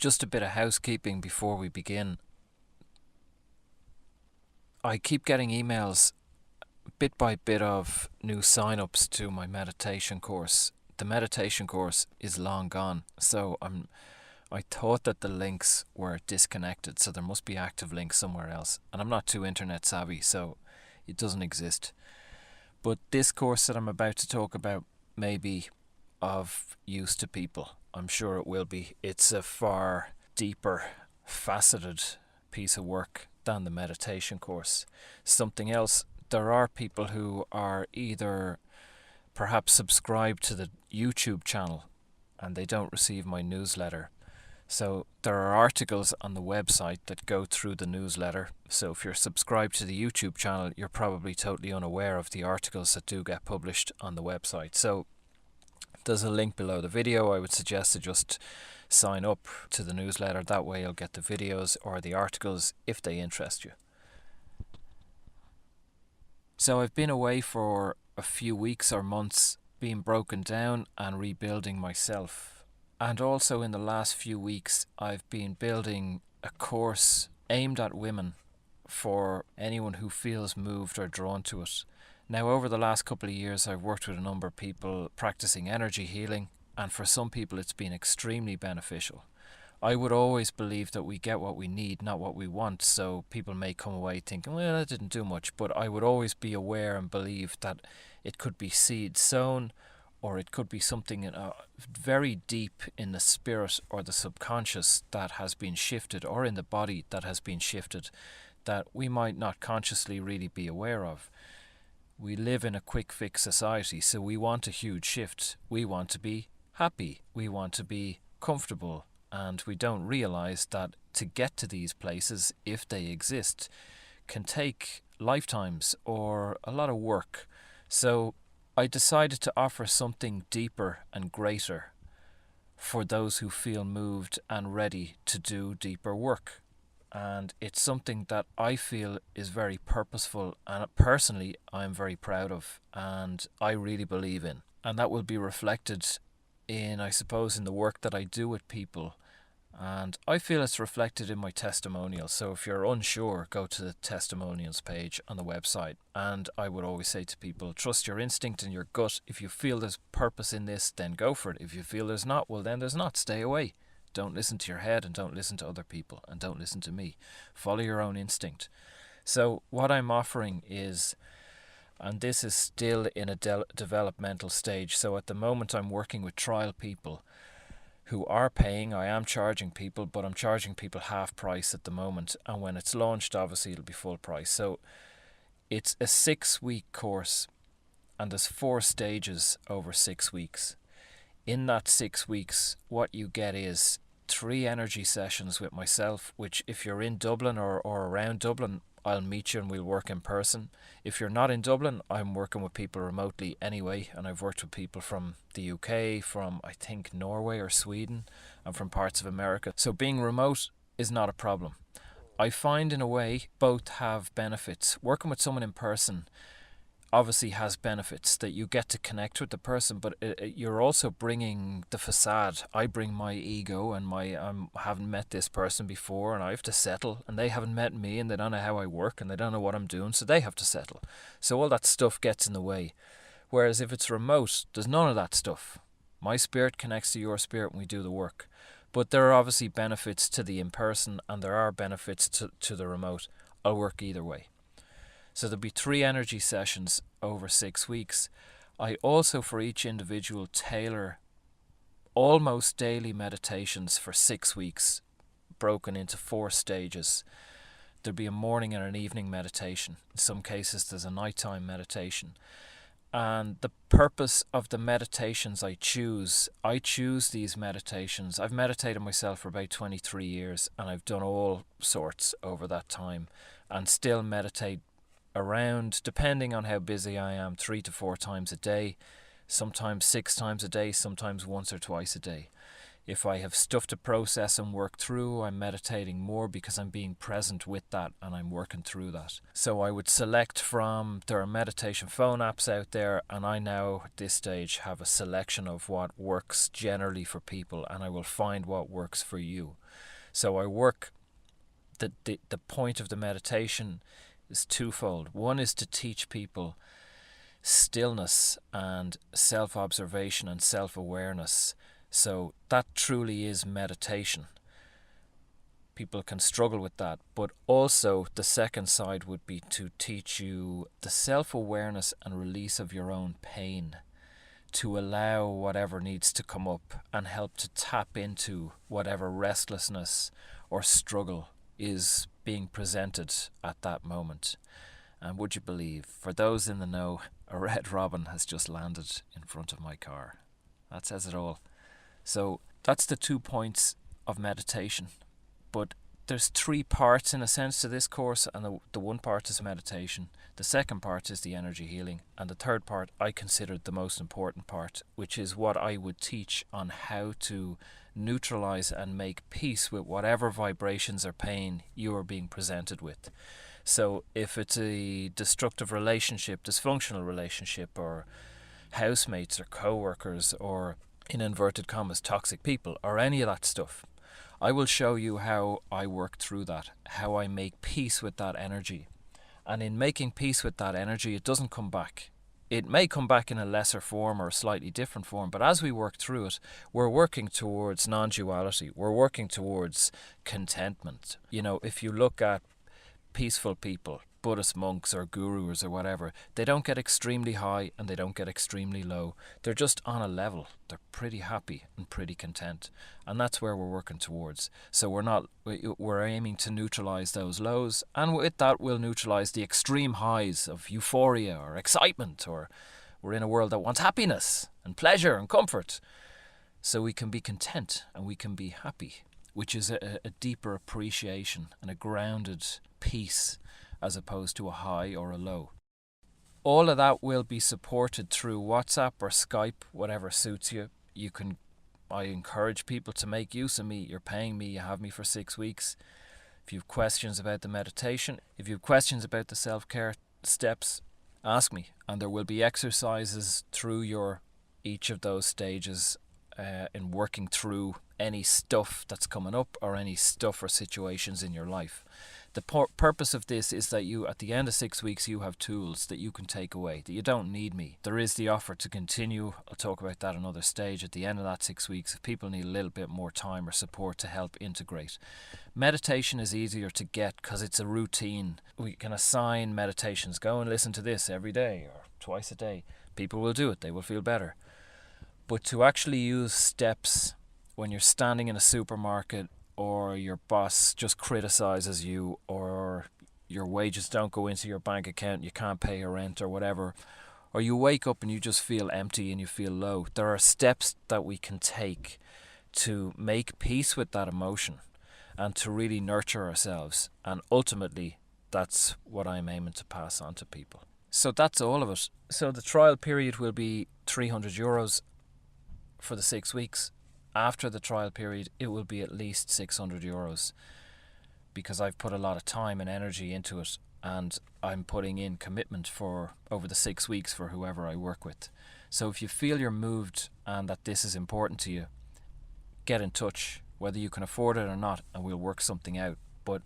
Just a bit of housekeeping before we begin. I keep getting emails bit by bit of new sign-ups to my meditation course. The meditation course is long gone, so I thought that the links were disconnected, so there must be active links somewhere else. And I'm not too internet savvy, so it doesn't exist. But this course that I'm about to talk about may be of use to people. I'm sure it will be. It's a far deeper, faceted piece of work than the meditation course. Something else, there are people who are either perhaps subscribed to the YouTube channel and they don't receive my newsletter. So there are articles on the website that go through the newsletter. So if you're subscribed to the YouTube channel, you're probably totally unaware of the articles that do get published on the website. So there's a link below the video. I would suggest to just sign up to the newsletter. That way you'll get the videos or the articles if they interest you. So I've been away for a few weeks or months, being broken down and rebuilding myself. And also in the last few weeks, I've been building a course aimed at women for anyone who feels moved or drawn to it. Now, over the last couple of years, I've worked with a number of people practicing energy healing, and for some people it's been extremely beneficial. I would always believe that we get what we need, not what we want, so people may come away thinking, well, that didn't do much, but I would always be aware and believe that it could be seed sown, or it could be something very deep in the spirit or the subconscious that has been shifted, or in the body that has been shifted, that we might not consciously really be aware of. We live in a quick fix society, so we want a huge shift. We want to be happy. We want to be comfortable. And we don't realize that to get to these places, if they exist, can take lifetimes or a lot of work. So I decided to offer something deeper and greater for those who feel moved and ready to do deeper work. And it's something that I feel is very purposeful and personally I'm very proud of and I really believe in. And that will be reflected in, I suppose, in the work that I do with people. And I feel it's reflected in my testimonials. So if you're unsure, go to the testimonials page on the website. And I would always say to people, trust your instinct and your gut. If you feel there's purpose in this, then go for it. If you feel there's not, well then there's not. Stay away. Don't listen to your head and don't listen to other people and don't listen to me. Follow your own instinct. So what I'm offering is, and this is still in a developmental stage. So at the moment I'm working with trial people who are paying. I am charging people, but I'm charging people half price at the moment. And when it's launched, obviously it'll be full price. So it's a 6-week course and there's 4 stages over 6 weeks. In that 6 weeks, what you get is 3 energy sessions with myself, which if you're in Dublin or around Dublin, I'll meet you and we'll work in person. If you're not in Dublin, I'm working with people remotely anyway, and I've worked with people from the UK, from I think Norway or Sweden, and from parts of America. So being remote is not a problem. I find in a way both have benefits. Working with someone in person obviously has benefits that you get to connect with the person, but you're also bringing the facade. I bring my ego and my haven't met this person before and I have to settle, and they haven't met me and they don't know how I work and they don't know what I'm doing, so they have to settle. So all that stuff gets in the way. Whereas if it's remote, there's none of that stuff. My spirit connects to your spirit when we do the work. But there are obviously benefits to the in-person and there are benefits to the remote. I'll work either way. So there'll be 3 energy sessions over 6 weeks. I also, for each individual, tailor almost daily meditations for 6 weeks, broken into 4 stages. There'll be a morning and an evening meditation. In some cases, there's a nighttime meditation. And the purpose of the meditations I choose these meditations. I've meditated myself for about 23 years, and I've done all sorts over that time, and still meditate around, depending on how busy I am, 3 to 4 times a day, sometimes 6 times a day, sometimes once or twice a day. If I have stuff to process and work through, I'm meditating more because I'm being present with that and I'm working through that. So I would select from, there are meditation phone apps out there, and I now at this stage have a selection of what works generally for people, and I will find what works for you. So I work, the point of the meditation is twofold. One is to teach people stillness and self-observation and self-awareness. So that truly is meditation. People can struggle with that, but also the second side would be to teach you the self-awareness and release of your own pain, to allow whatever needs to come up and help to tap into whatever restlessness or struggle is being presented at that moment. And would you believe, for those in the know, a red robin has just landed in front of my car. That says it all. So that's the 2 points of meditation. But there's 3 parts in a sense to this course, and the one part is meditation. The second part is the energy healing. And the third part I considered the most important part, which is what I would teach on how to neutralize and make peace with whatever vibrations or pain you are being presented with. So if it's a destructive relationship, dysfunctional relationship, or housemates or co-workers, or in inverted commas toxic people, or any of that stuff, I will show you how I work through that, how I make peace with that energy. And in making peace with that energy, it doesn't come back. It may come back in a lesser form or a slightly different form, but as we work through it, we're working towards non-duality. We're working towards contentment. You know, if you look at peaceful people, Buddhist monks or gurus or whatever, they don't get extremely high and they don't get extremely low. They're just on a level. They're pretty happy and pretty content. And that's where we're working towards. So we're aiming to neutralize those lows, and with that we'll neutralize the extreme highs of euphoria or excitement, or we're in a world that wants happiness and pleasure and comfort. So we can be content and we can be happy, which is a deeper appreciation and a grounded peace as opposed to a high or a low. All of that will be supported through WhatsApp or Skype, whatever suits you. I encourage people to make use of me. You're paying me, you have me for 6 weeks. If you have questions about the meditation, if you have questions about the self-care steps, ask me. And there will be exercises through each of those stages in working through any stuff that's coming up or any stuff or situations in your life. The purpose of this is that you, at the end of 6 weeks, you have tools that you can take away, that you don't need me. There is the offer to continue. I'll talk about that another stage at the end of that 6 weeks if people need a little bit more time or support to help integrate. Meditation is easier to get because it's a routine. We can assign meditations. Go and listen to this every day or twice a day. People will do it. They will feel better. But to actually use steps when you're standing in a supermarket, or your boss just criticizes you, or your wages don't go into your bank account, you can't pay your rent or whatever, or you wake up and you just feel empty and you feel low. There are steps that we can take to make peace with that emotion and to really nurture ourselves. And ultimately, that's what I'm aiming to pass on to people. So that's all of it. So the trial period will be €300 for the 6 weeks. After the trial period, it will be at least €600 because I've put a lot of time and energy into it, and I'm putting in commitment for over the 6 weeks for whoever I work with. So if you feel you're moved and that this is important to you, get in touch, whether you can afford it or not, and we'll work something out. But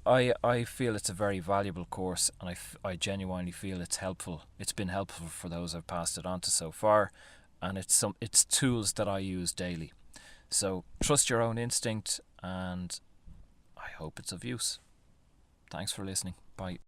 I feel it's a very valuable course, and I genuinely feel it's helpful. It's been helpful for those I've passed it on to so far. And it's tools that I use daily. So trust your own instinct, and I hope it's of use. Thanks for listening. Bye.